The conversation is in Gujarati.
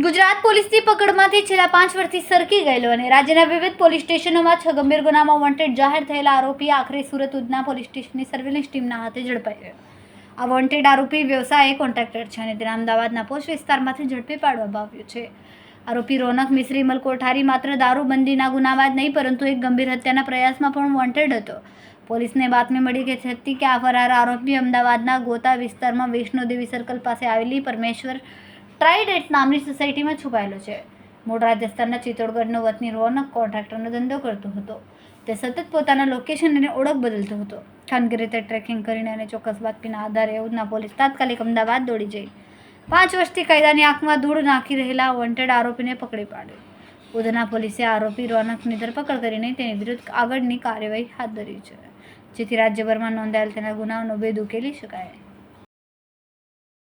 ગુજરાત પોલીસની પકડમાંથી છેલ્લા 5 વર્ષથી સરકી ગયેલો અને રાજ્યના વિવિધ પોલીસ સ્ટેશનોમાં 6 ગંભીર ગુનામાં વોન્ટેડ જાહેર થયેલા આરોપી આખરે સુરત ઉધના પોલીસ સ્ટેશનની સર્વેલન્સ ટીમના હાથે ઝડપાઈ ગયો. આ વોન્ટેડ આરોપી વ્યવસાય કોન્ટ્રાક્ટર છે અને તેના અમદાવાદના પોસ્ટ વિસ્તારમાંથી ઝડપી પાડવામાં આવ્યો છે. આરોપી રોનક મિસ્ત્રી મલ કોઠારી માત્ર દારૂબંધીના ગુનામાં જ નહીં પરંતુ એક ગંભીર હત્યાના પ્રયાસમાં પણ વોન્ટેડ હતો. પોલીસને બાતમી મળી હતી કે આ ફરાર આરોપી અમદાવાદના ગોતા વિસ્તારમાં વૈષ્ણોદેવી સર્કલ પાસે આવેલી પરમેશ્વર ટ્રાઇડેન્ટ નામની સોસાયટીમાં છુપાયેલો છે. મૂળ રાજસ્થાનના ચિત્તોડગઢનો વતની રોનક કોન્ટ્રાક્ટરનો ધંધો કરતો હતો. તે સતત પોતાના લોકેશન અને ઓળખ બદલતો હતો. ખાનગી રીતે ટ્રેકિંગ કરીને અને ચોક્કસ બાતમીના આધારે ઉધના પોલીસ તાત્કાલિક અમદાવાદ દોડી જઈ 5 વર્ષથી કાયદાની આંખમાં ધૂળ નાખી રહેલા વોન્ટેડ આરોપીને પકડી પાડ્યો. ઉધના પોલીસે આરોપી રોનકની ધરપકડ કરીને તેની વિરુદ્ધ આગળની કાર્યવાહી હાથ ધરી છે, જેથી રાજ્યભરમાં નોંધાયેલ તેના ગુનાઓનો ભેદ ઉકેલી શકાય.